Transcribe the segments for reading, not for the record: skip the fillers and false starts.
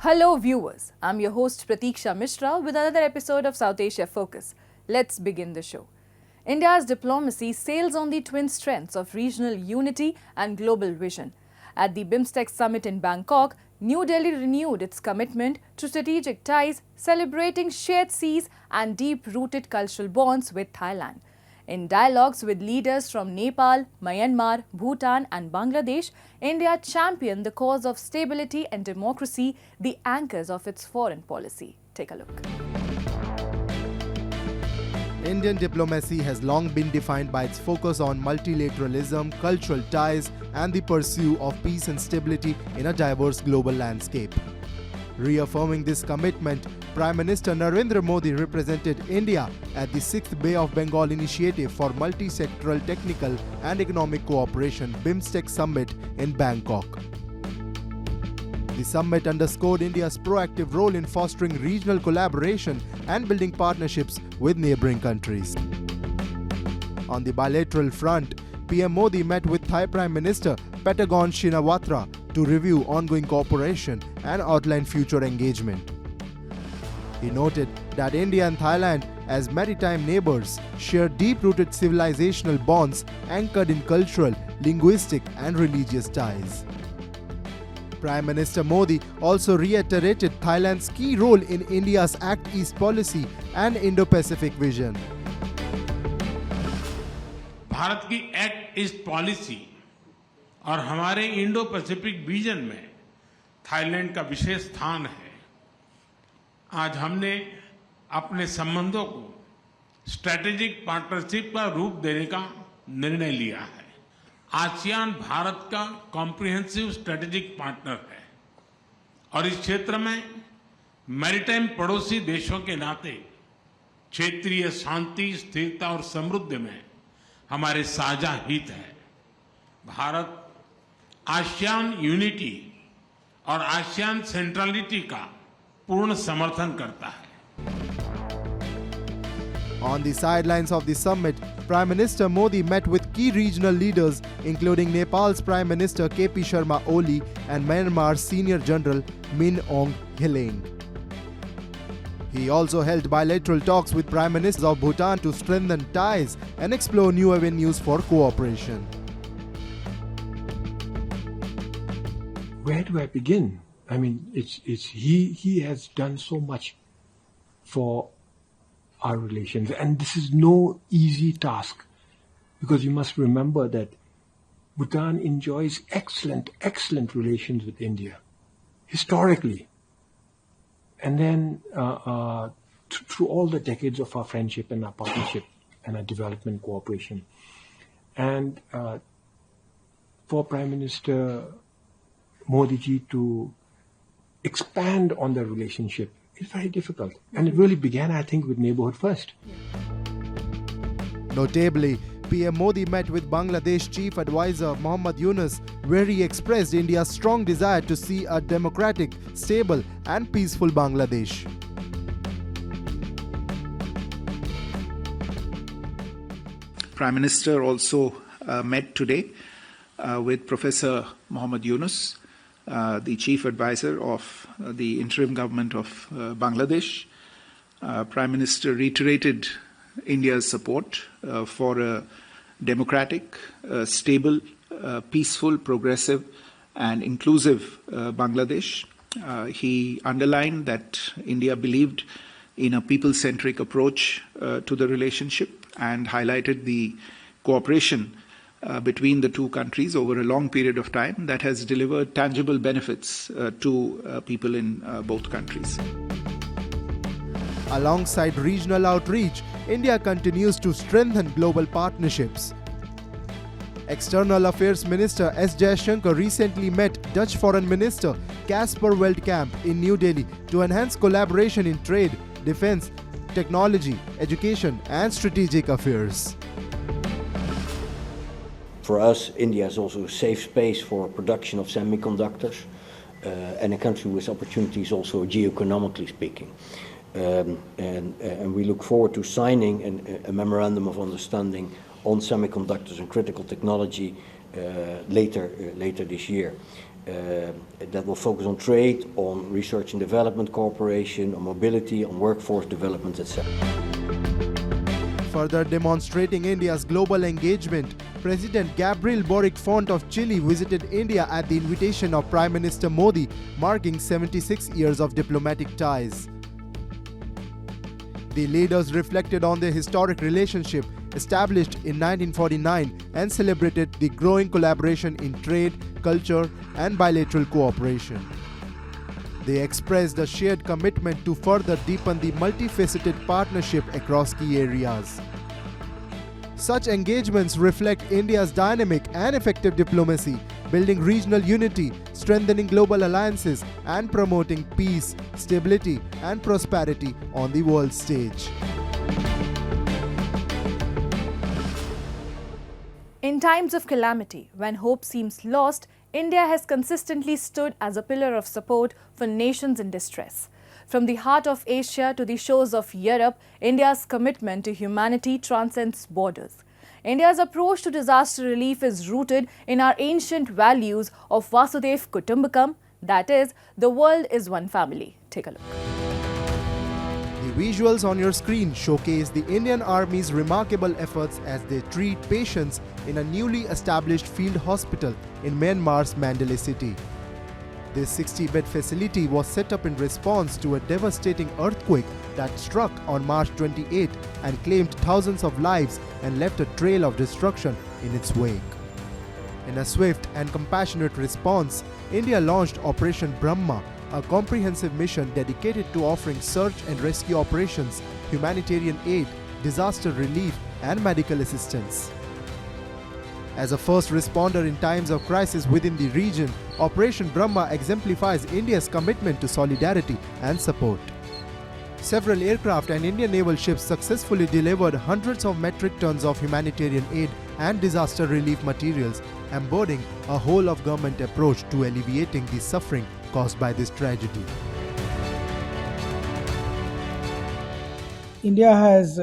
Hello, viewers. I'm your host Pratiksha Mishra with another episode of South Asia Focus. Let's begin the show. India's diplomacy sails on the twin strengths of regional unity and global vision. At the BIMSTEC summit in Bangkok, New Delhi renewed its commitment to strategic ties, celebrating shared seas and deep-rooted cultural bonds with Thailand. In dialogues with leaders from Nepal, Myanmar, Bhutan, and Bangladesh, India championed the cause of stability and democracy, the anchors of its foreign policy. Take a look. Indian diplomacy has long been defined by its focus on multilateralism, cultural ties, and the pursuit of peace and stability in a diverse global landscape. Reaffirming this commitment, Prime Minister Narendra Modi represented India at the 6th Bay of Bengal Initiative for Multi-Sectoral Technical and Economic Cooperation BIMSTEC Summit in Bangkok. The summit underscored India's proactive role in fostering regional collaboration and building partnerships with neighboring countries. On the bilateral front, PM Modi met with Thai Prime Minister Paetongtarn Shinawatra to review ongoing cooperation and outline future engagement. He noted that India and Thailand, as maritime neighbors, share deep-rooted civilizational bonds anchored in cultural, linguistic, and religious ties. Prime Minister Modi also reiterated Thailand's key role in India's Act East policy and Indo-Pacific vision. Bharat की act east policy और हमारे Indo Pacific vision में Thailand का विशेष स्थान है। आज हमने अपने संबंधों को स्ट्रैटेजिक पार्टनरशिप का रूप देने का निर्णय लिया है। आसियान भारत का कॉम्प्रिहेंसिव स्ट्रैटेजिक पार्टनर है और इस क्षेत्र में मैरीटाइम पड़ोसी देशों के नाते क्षेत्रीय शांति, स्थिरता और समृद्धि में हमारे साझा हित है। भारत आसियान यूनिटी और आसियान सेंट्रलिटी का पूर्ण समर्थन करता है। On the sidelines of the summit, Prime Minister Modi met with key regional leaders including Nepal's Prime Minister KP Sharma Oli and Myanmar's Senior General Min Aung Hlaing. He also held bilateral talks with Prime Ministers of Bhutan to strengthen ties and explore new avenues for cooperation. Where do I begin? I mean, he has done so much for our relations, and this is no easy task, because you must remember that Bhutan enjoys excellent relations with India historically, and then through all the decades of our friendship and our partnership and our development cooperation. And for Prime Minister Modi ji to expand on the relationship is very difficult. And it really began, I think, with Neighborhood First. Notably, PM Modi met with Bangladesh Chief Advisor Mohammad Yunus, where he expressed India's strong desire to see a democratic, stable and peaceful Bangladesh. Prime Minister also met today with Professor Mohammad Yunus, the Chief Advisor of the interim government of Bangladesh. Prime Minister reiterated India's support for a democratic, stable, peaceful, progressive and inclusive Bangladesh. He underlined that India believed in a people-centric approach to the relationship and highlighted the cooperation between the two countries over a long period of time that has delivered tangible benefits to people in both countries. Alongside regional outreach, India continues to strengthen global partnerships. External Affairs Minister S. Jaishankar recently met Dutch Foreign Minister Casper Veldkamp in New Delhi to enhance collaboration in trade, defense, technology, education and strategic affairs. For us, India is also a safe space for production of semiconductors and a country with opportunities also geoeconomically speaking. And we look forward to signing a memorandum of understanding on semiconductors and critical technology later this year. that will focus on trade, on research and development cooperation, on mobility, on workforce development, etc. Further demonstrating India's global engagement, President Gabriel Boric Font of Chile visited India at the invitation of Prime Minister Modi, marking 76 years of diplomatic ties. The leaders reflected on their historic relationship established in 1949 and celebrated the growing collaboration in trade, culture, and bilateral cooperation. They expressed a shared commitment to further deepen the multifaceted partnership across key areas. Such engagements reflect India's dynamic and effective diplomacy, building regional unity, strengthening global alliances, and promoting peace, stability, and prosperity on the world stage. In times of calamity, when hope seems lost, India has consistently stood as a pillar of support for nations in distress. From the heart of Asia to the shores of Europe, India's commitment to humanity transcends borders. India's approach to disaster relief is rooted in our ancient values of Vasudhaiva Kutumbakam, that is, the world is one family. Take a look. The visuals on your screen showcase the Indian Army's remarkable efforts as they treat patients in a newly established field hospital in Myanmar's Mandalay city. This 60-bed facility was set up in response to a devastating earthquake that struck on March 28 and claimed thousands of lives and left a trail of destruction in its wake. In a swift and compassionate response, India launched Operation Brahma, a comprehensive mission dedicated to offering search and rescue operations, humanitarian aid, disaster relief, and medical assistance. As a first responder in times of crisis within the region, Operation Brahma exemplifies India's commitment to solidarity and support. Several aircraft and Indian naval ships successfully delivered hundreds of metric tons of humanitarian aid and disaster relief materials, embodying a whole-of-government approach to alleviating the suffering caused by this tragedy. India has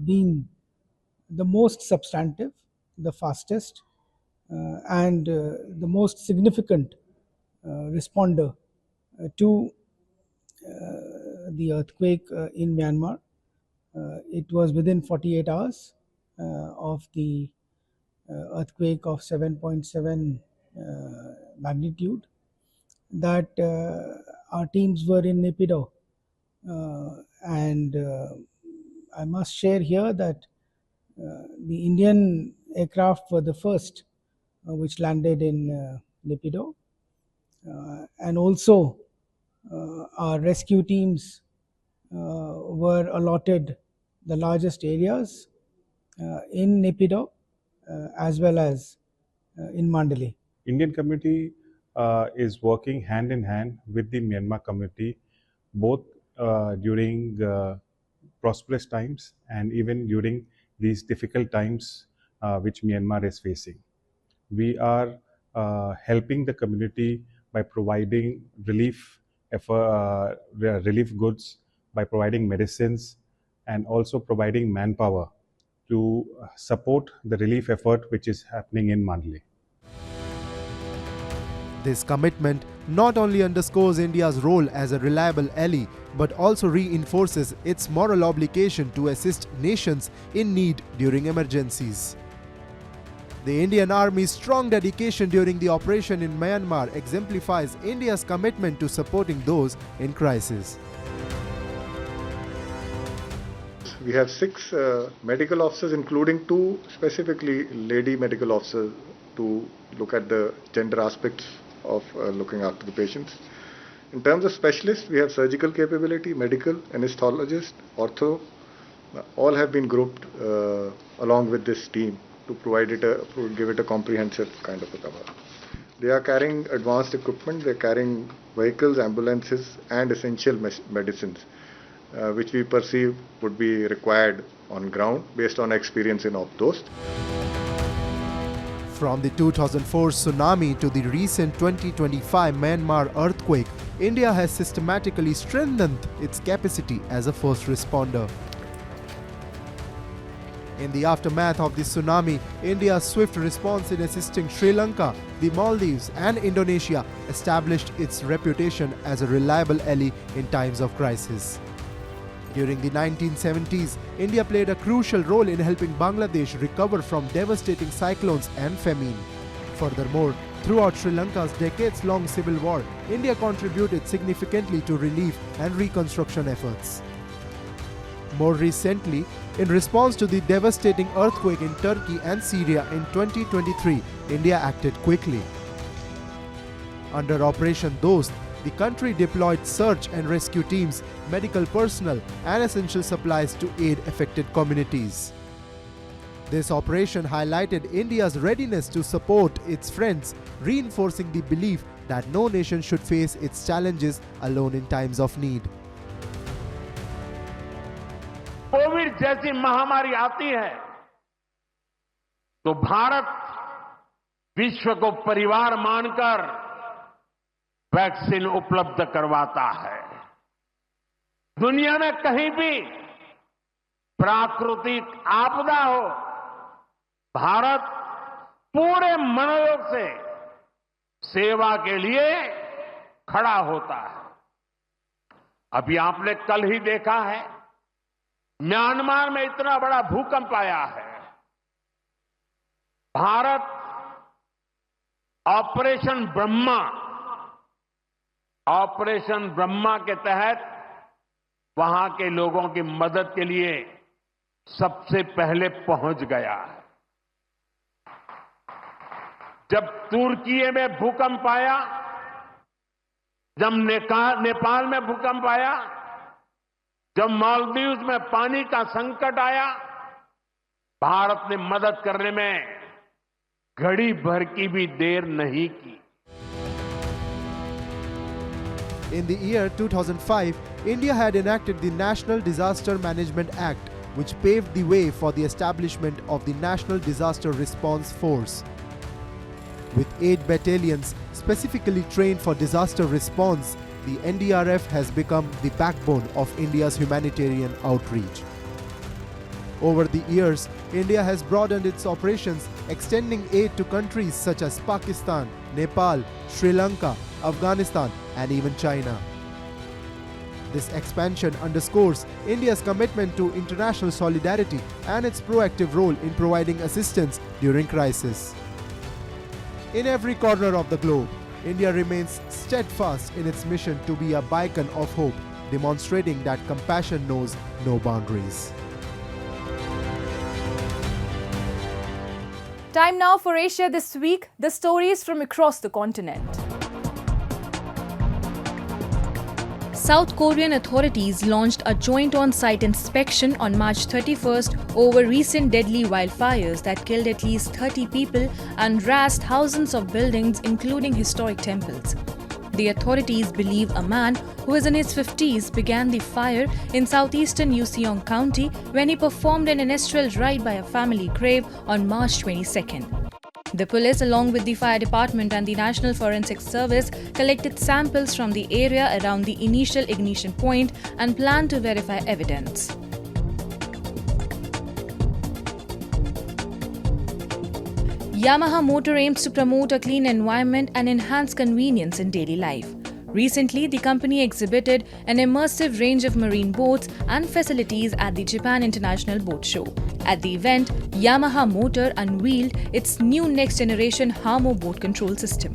been the most substantive, the fastest, and the most significant responder to the earthquake in Myanmar. It was within 48 hours of the earthquake of 7.7 magnitude that our teams were in Naypyidaw, and I must share here that the Indian aircraft were the first which landed in Naypyidaw, and also our rescue teams were allotted the largest areas in Naypyidaw as well as in Mandalay. Indian community is working hand in hand with the Myanmar community, both during prosperous times and even during these difficult times which Myanmar is facing. We are helping the community by providing relief goods, by providing medicines, and also providing manpower to support the relief effort which is happening in Mandalay. This commitment not only underscores India's role as a reliable ally, but also reinforces its moral obligation to assist nations in need during emergencies. The Indian Army's strong dedication during the operation in Myanmar exemplifies India's commitment to supporting those in crisis. We have 6 medical officers, including 2 specifically lady medical officers, to look at the gender aspects of looking after the patients. In terms of specialists, we have surgical capability, medical, anesthesiologist, ortho. All have been grouped along with this team to give it a comprehensive kind of a cover. They are carrying advanced equipment, they are carrying vehicles, ambulances, and essential medicines, which we perceive would be required on ground based on experience in those. From the 2004 tsunami to the recent 2025 Myanmar earthquake, India has systematically strengthened its capacity as a first responder. In the aftermath of the tsunami, India's swift response in assisting Sri Lanka, the Maldives, and Indonesia established its reputation as a reliable ally in times of crisis. During the 1970s, India played a crucial role in helping Bangladesh recover from devastating cyclones and famine. Furthermore, throughout Sri Lanka's decades-long civil war, India contributed significantly to relief and reconstruction efforts. More recently, in response to the devastating earthquake in Turkey and Syria in 2023, India acted quickly. Under Operation Dost, the country deployed search and rescue teams, medical personnel, and essential supplies to aid affected communities. This operation highlighted India's readiness to support its friends, reinforcing the belief that no nation should face its challenges alone in times of need. Covid जैसी महामारी आती है तो भारत विश्व को परिवार मानकर vaccine उपलब्ध करवाता है। दुनिया में कहीं भी प्राकृतिक आपदा हो, भारत पूरे मनोयोग से सेवा के लिए खड़ा होता है। अभी आपने कल ही देखा है, म्यांमार में इतना बड़ा भूकंप आया है। भारत ऑपरेशन ब्रह्मा के तहत वहां के लोगों की मदद के लिए सबसे पहले पहुंच गया है। जब तुर्की में भूकंप आया, जब नेपाल में भूकंप आया, जब मालदीव्स में पानी का संकट आया, भारत ने मदद करने में घड़ी भर की भी देर नहीं की। In the year 2005, India had enacted the National Disaster Management Act, which paved the way for the establishment of the National Disaster Response Force. With 8 battalions specifically trained for disaster response, the NDRF has become the backbone of India's humanitarian outreach. Over the years, India has broadened its operations, extending aid to countries such as Pakistan, Nepal, Sri Lanka, Afghanistan, and even China. This expansion underscores India's commitment to international solidarity and its proactive role in providing assistance during crisis. In every corner of the globe, India remains steadfast in its mission to be a beacon of hope, demonstrating that compassion knows no boundaries. Time now for Asia This Week, the stories from across the continent. South Korean authorities launched a joint on-site inspection on March 31st over recent deadly wildfires that killed at least 30 people and razed thousands of buildings, including historic temples. The authorities believe a man who is in his 50s began the fire in southeastern Useong County when he performed an ancestral rite by a family grave on March 22nd. The police, along with the fire department and the National Forensic Service, collected samples from the area around the initial ignition point and plan to verify evidence. Yamaha Motor aims to promote a clean environment and enhance convenience in daily life. Recently, the company exhibited an immersive range of marine boats and facilities at the Japan International Boat Show. At the event, Yamaha Motor unveiled its new next-generation Hamo boat control system.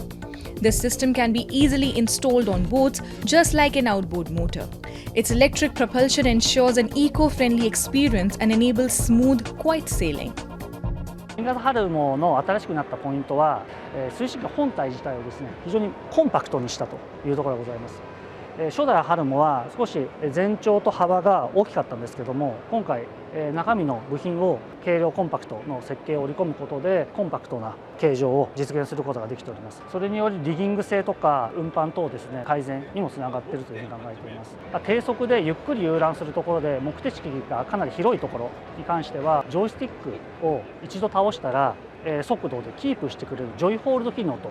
This system can be easily installed on boats, just like an outboard motor. Its electric propulsion ensures an eco-friendly experience and enables smooth, quiet sailing. 新型ハルモの新しくなったポイントは、推進機本体自体をですね、非常にコンパクトにしたというところがございます。初代ハルモは少し全長と幅が大きかったんですけども、今回中身の部品を軽量コンパクトの設計を織り込むことでコンパクトな形状を実現することができております。それによりリギング性とか運搬等ですね、改善にもつながっているというふうに考えています。低速でゆっくり遊覧するところで目的地がかなり広いところに関してはジョイスティックを一度倒したら速度でキープしてくれるジョイホールド機能と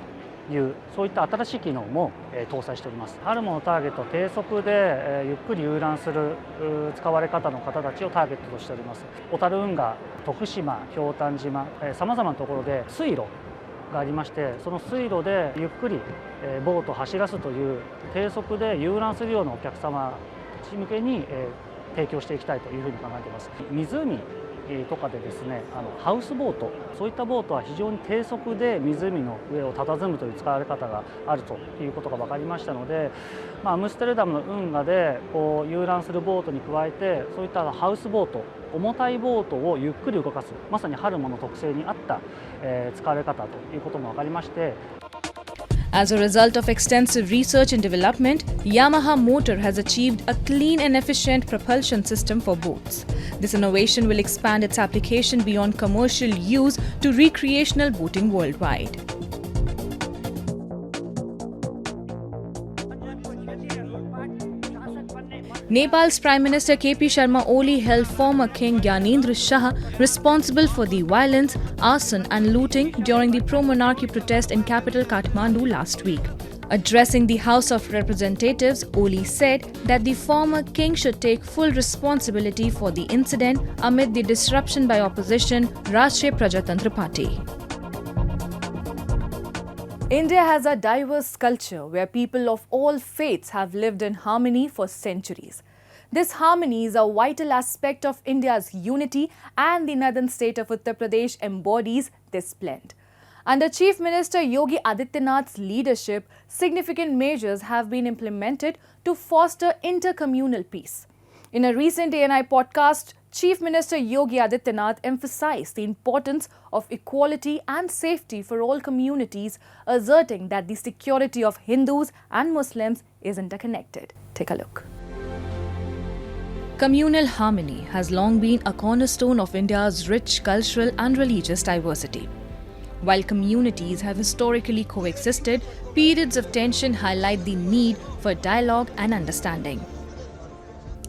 いうそういった新しい機能も搭載しております。ハルモのターゲットは低速でゆっくり遊覧する使われ方の方たちをターゲットとしております。小樽運河、徳島、ひょうたん島、さまざまなところで水路がありまして、その水路でゆっくりボートを走らすという低速で遊覧するようなお客様たち向けに提供していきたいというふうに考えています。湖とかでですね、ハウスボート、そういったボートは非常に低速で湖の上を佇むという使われ方があるということが分かりましたので、アムステルダムの運河でこう遊覧するボートに加えて、そういったハウスボート、重たいボートをゆっくり動かす、まさにハルモの特性に合った、使われ方ということも分かりまして。As a result of extensive research and development, Yamaha Motor has achieved a clean and efficient propulsion system for boats. This innovation will expand its application beyond commercial use to recreational boating worldwide. Nepal's Prime Minister KP Sharma Oli held former King Gyanendra Shah responsible for the violence, arson and looting during the pro-monarchy protest in capital Kathmandu last week. Addressing the House of Representatives, Oli said that the former king should take full responsibility for the incident amid the disruption by opposition Rashtriya Prajatantra Party. India has a diverse culture where people of all faiths have lived in harmony for centuries. This harmony is a vital aspect of India's unity, and the northern state of Uttar Pradesh embodies this blend. Under Chief Minister Yogi Adityanath's leadership, significant measures have been implemented to foster intercommunal peace. In a recent ANI podcast, Chief Minister Yogi Adityanath emphasized the importance of equality and safety for all communities, asserting that the security of Hindus and Muslims is interconnected. Take a look. Communal harmony has long been a cornerstone of India's rich cultural and religious diversity. While communities have historically coexisted, periods of tension highlight the need for dialogue and understanding.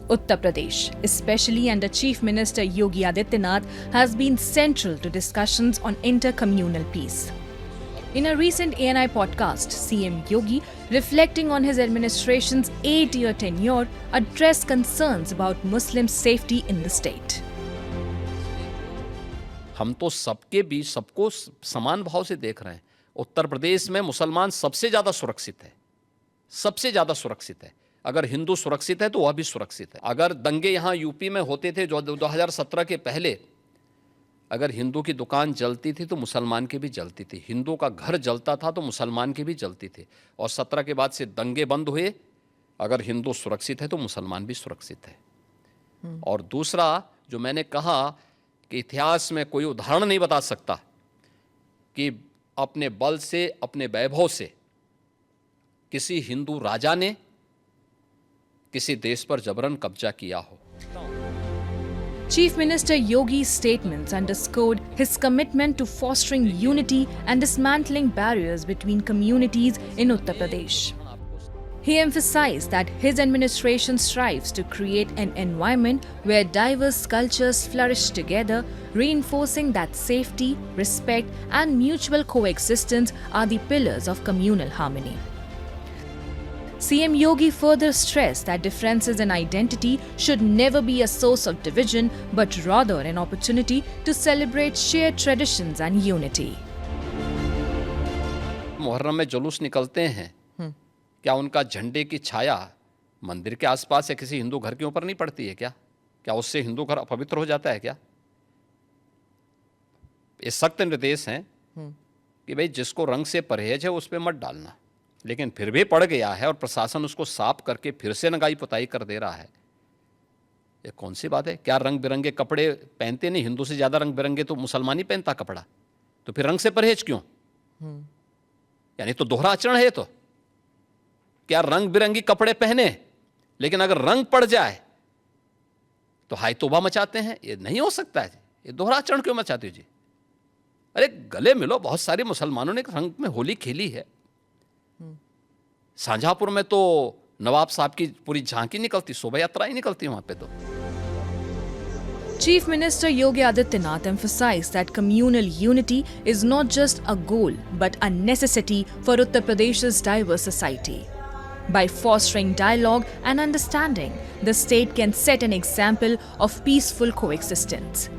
Uttar Pradesh, especially under Chief Minister Yogi Adityanath, has been central to discussions on intercommunal peace. In a recent ANI podcast, CM Yogi, reflecting on his administration's 8-year tenure, addressed concerns about Muslim safety in the state. हम तो सबके बीच सबको समान भाव से देख रहे हैं। उत्तर प्रदेश में मुसलमान सबसे ज़्यादा सुरक्षित है, सबसे ज़्यादा सुरक्षित है। अगर हिंदू सुरक्षित है तो वह भी सुरक्षित है। अगर दंगे यहाँ यूपी में होते थे जो 2017 के पहले, अगर हिंदू की दुकान जलती थी तो मुसलमान की भी जलती थी, हिंदू का घर जलता था तो मुसलमान की भी जलती थी। और 17 के बाद से दंगे बंद हुए। अगर हिंदू सुरक्षित है तो मुसलमान भी सुरक्षित है। और दूसरा जो मैंने कहा कि इतिहास में कोई उदाहरण नहीं बता सकता कि अपने बल से, अपने वैभव से किसी हिंदू राजा ने किसी देश पर जबरन कब्जा किया हो। Chief Minister Yogi's statements underscored his commitment to fostering unity and dismantling barriers between communities in Uttar Pradesh. He emphasized that his administration strives to create an environment where diverse cultures flourish together, reinforcing that safety, respect, and mutual coexistence are the pillars of communal harmony. CM Yogi further stressed that differences in identity should never be a source of division, but rather an opportunity to celebrate shared traditions and unity. Muharram में जुलूस निकलते हैं, क्या उनका झंडे की छाया मंदिर के आसपास या किसी हिंदू घर के ऊपर नहीं पड़ती है क्या? क्या उससे हिंदू घर अपवित्र हो जाता है क्या? ये सख्त निर्देश हैं कि भाई जिसको रंग से परहेज है उस पर मत डालना, लेकिन फिर भी पड़ गया है और प्रशासन उसको साफ करके फिर से नगाई पुताई कर दे रहा है। ये कौन सी बात है? क्या रंग बिरंगे कपड़े पहनते नहीं? हिंदू से ज़्यादा रंग बिरंगे तो मुसलमान ही पहनता कपड़ा, तो फिर रंग से परहेज क्यों? यानी तो दोहरा आचरण है। तो क्या रंग बिरंगी कपड़े पहने लेकिन अगर रंग पड़ जाए तो हाय तौबा मचाते हैं? ये नहीं हो सकता है। ये दोहरा आचरण क्यों मचाते हो जी? अरे गले मिलो। बहुत सारे मुसलमानों ने रंग में होली खेली है। शाहजहांपुर में तो नवाब साहब की पूरी झांकी निकलती, शोभा यात्रा ही निकलती वहां पे। तो Chief Minister Yogi Adityanath emphasized that communal unity is not just a goal but a necessity for Uttar Pradesh's diverse society. By fostering dialogue and understanding, the state can set an example of peaceful coexistence.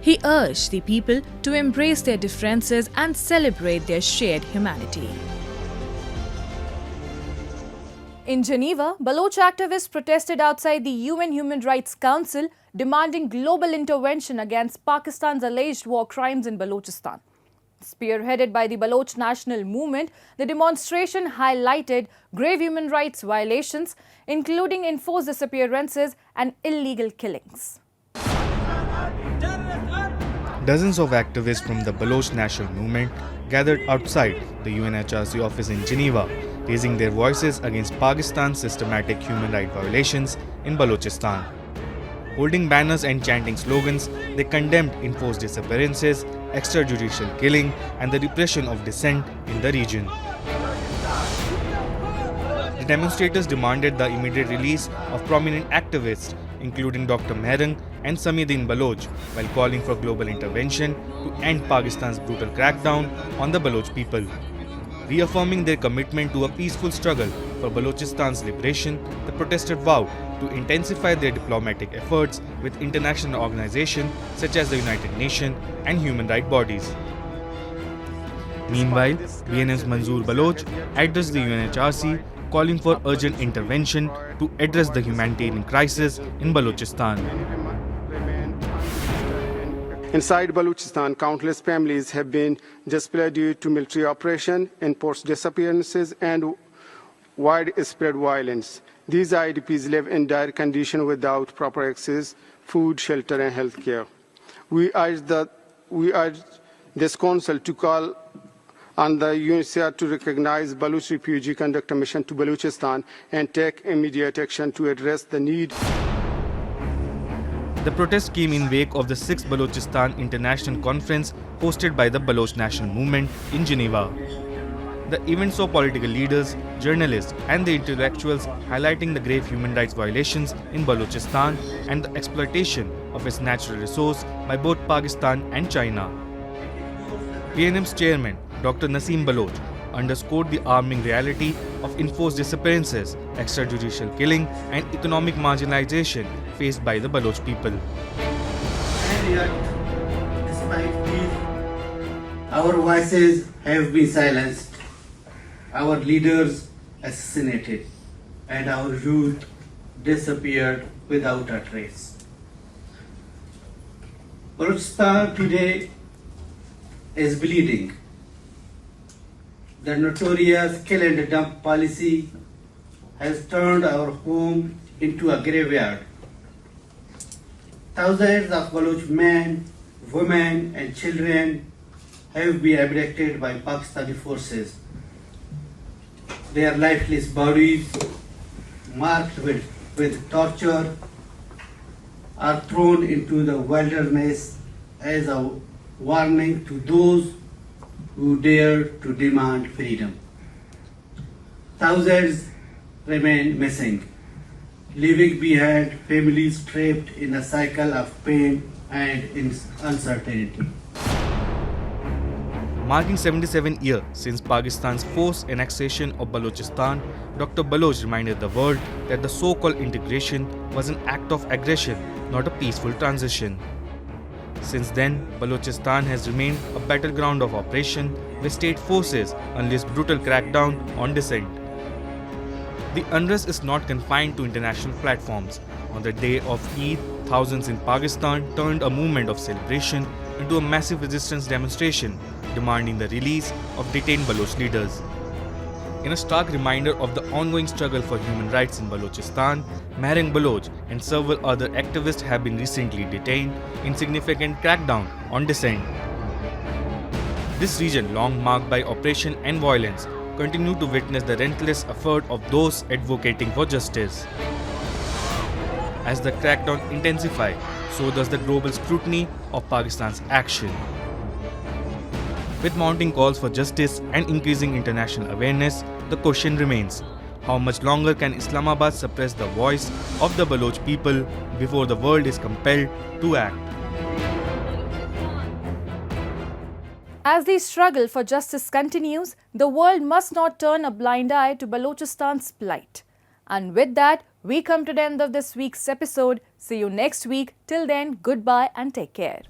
He urged the people to embrace their differences and celebrate their shared humanity. In Geneva, Baloch activists protested outside the UN Human Rights Council demanding global intervention against Pakistan's alleged war crimes in Balochistan. Spearheaded by the Baloch National Movement, the demonstration highlighted grave human rights violations, including enforced disappearances and illegal killings. Dozens of activists from the Baloch National Movement gathered outside the UNHRC office in Geneva, raising their voices against Pakistan's systematic human rights violations in Balochistan. Holding banners and chanting slogans, they condemned enforced disappearances, extrajudicial killing, and the repression of dissent in the region. The demonstrators demanded the immediate release of prominent activists, including Dr. Mehrang and Samidin Baloch, while calling for global intervention to end Pakistan's brutal crackdown on the Baloch people. Reaffirming their commitment to a peaceful struggle for Balochistan's liberation, the protesters vowed to intensify their diplomatic efforts with international organizations such as the United Nations and human rights bodies. Meanwhile, BNM's Manzoor Baloch addressed the UNHRC, calling for urgent intervention to address the humanitarian crisis in Balochistan. Inside Balochistan, countless families have been displaced due to military operation, enforced disappearances, and widespread violence. These IDPs live in dire conditions without proper access, food, shelter, and health care. We urge this council to call on the UNHCR to recognize Baloch refugee, conduct a mission to Balochistan, and take immediate action to address the need. The protest came in wake of the 6th Balochistan International Conference hosted by the Baloch National Movement in Geneva. The event saw political leaders, journalists, and the intellectuals highlighting the grave human rights violations in Balochistan and the exploitation of its natural resource by both Pakistan and China. BNM's chairman, Dr. Naseem Baloch, underscored the alarming reality of enforced disappearances, extrajudicial killing, and economic marginalization faced by the Baloch people. And yet, despite these, our voices have been silenced, our leaders assassinated, and our youth disappeared without a trace. Balochistan today is bleeding. The notorious kill and dump policy has turned our home into a graveyard. Thousands of Baloch men, women, and children have been abducted by Pakistani forces. Their lifeless bodies, marked with torture, are thrown into the wilderness as a warning to those who dare to demand freedom. Thousands remain missing, leaving behind families trapped in a cycle of pain and uncertainty. Marking 77 years since Pakistan's forced annexation of Balochistan, Dr. Baloch reminded the world that the so-called integration was an act of aggression, not a peaceful transition. Since then, Balochistan has remained a battleground of operation where state forces unleashed brutal crackdown on dissent. The unrest is not confined to international platforms. On the day of Eid, thousands in Pakistan turned a movement of celebration into a massive resistance demonstration demanding the release of detained Baloch leaders. In a stark reminder of the ongoing struggle for human rights in Balochistan, Mehrang Baloch and several other activists have been recently detained in significant crackdown on dissent. This region, long marked by oppression and violence, continued to witness the relentless effort of those advocating for justice. As the crackdown intensifies, so does the global scrutiny of Pakistan's action. With mounting calls for justice and increasing international awareness, the question remains: How much longer can Islamabad suppress the voice of the Baloch people before the world is compelled to act? As the struggle for justice continues, the world must not turn a blind eye to Balochistan's plight. And with that, we come to the end of this week's episode. See you next week. Till then, goodbye and take care.